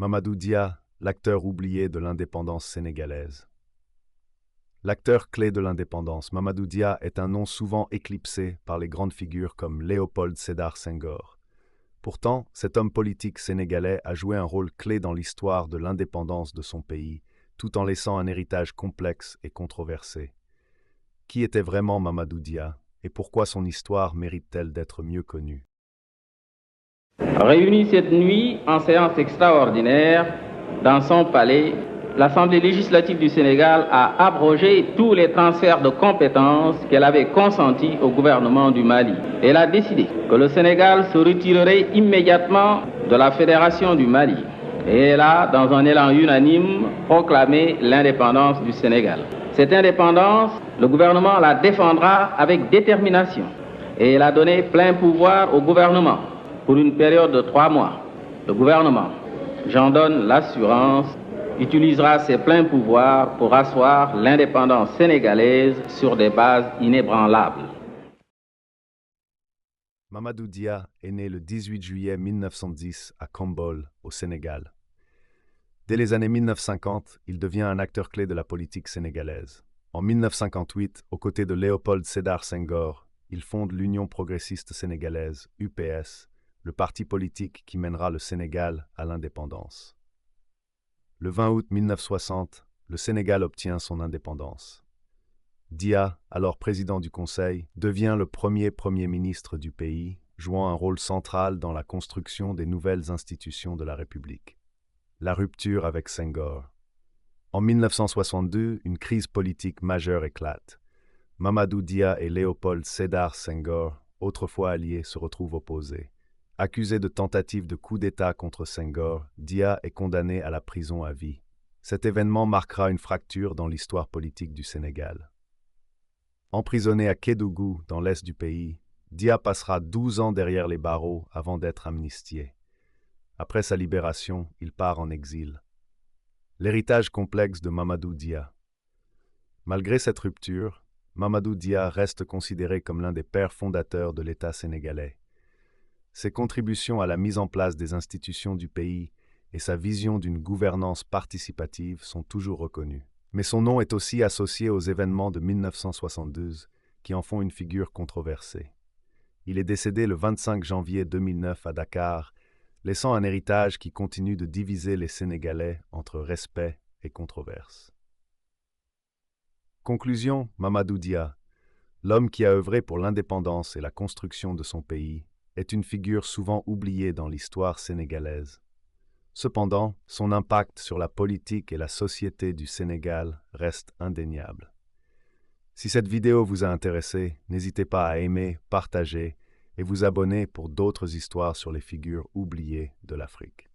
Mamadou Dia, l'acteur oublié de l'indépendance sénégalaise. L'acteur clé de l'indépendance, Mamadou Dia, est un nom souvent éclipsé par les grandes figures comme Léopold Sédar Senghor. Pourtant, cet homme politique sénégalais a joué un rôle clé dans l'histoire de l'indépendance de son pays, tout en laissant un héritage complexe et controversé. Qui était vraiment Mamadou Dia, et pourquoi son histoire mérite-t-elle d'être mieux connue? Réunie cette nuit en séance extraordinaire dans son palais, l'Assemblée législative du Sénégal a abrogé tous les transferts de compétences qu'elle avait consentis au gouvernement du Mali. Elle a décidé que le Sénégal se retirerait immédiatement de la Fédération du Mali. Et elle a, dans un élan unanime, proclamé l'indépendance du Sénégal. Cette indépendance, le gouvernement la défendra avec détermination. Et elle a donné plein pouvoir au gouvernement pour une période de 3 mois. Le gouvernement, j'en donne l'assurance, utilisera ses pleins pouvoirs pour asseoir l'indépendance sénégalaise sur des bases inébranlables. Mamadou Dia est né le 18 juillet 1910 à Khombole, au Sénégal. Dès les années 1950, il devient un acteur clé de la politique sénégalaise. En 1958, aux côtés de Léopold Sédar Senghor, il fonde l'Union progressiste sénégalaise, UPS, le parti politique qui mènera le Sénégal à l'indépendance. Le 20 août 1960, le Sénégal obtient son indépendance. Dia, alors président du Conseil, devient le Premier ministre du pays, jouant un rôle central dans la construction des nouvelles institutions de la République. La rupture avec Senghor. En 1962, une crise politique majeure éclate. Mamadou Dia et Léopold Sédar Senghor, autrefois alliés, se retrouvent opposés. Accusé de tentative de coup d'État contre Senghor, Dia est condamné à la prison à vie. Cet événement marquera une fracture dans l'histoire politique du Sénégal. Emprisonné à Kédougou, dans l'est du pays, Dia passera 12 ans derrière les barreaux avant d'être amnistié. Après sa libération, il part en exil. L'héritage complexe de Mamadou Dia. Malgré cette rupture, Mamadou Dia reste considéré comme l'un des pères fondateurs de l'État sénégalais. Ses contributions à la mise en place des institutions du pays et sa vision d'une gouvernance participative sont toujours reconnues. Mais son nom est aussi associé aux événements de 1972 qui en font une figure controversée. Il est décédé le 25 janvier 2009 à Dakar, laissant un héritage qui continue de diviser les Sénégalais entre respect et controverse. Conclusion, Mamadou Dia, l'homme qui a œuvré pour l'indépendance et la construction de son pays, est une figure souvent oubliée dans l'histoire sénégalaise. Cependant, son impact sur la politique et la société du Sénégal reste indéniable. Si cette vidéo vous a intéressé, n'hésitez pas à aimer, partager et vous abonner pour d'autres histoires sur les figures oubliées de l'Afrique.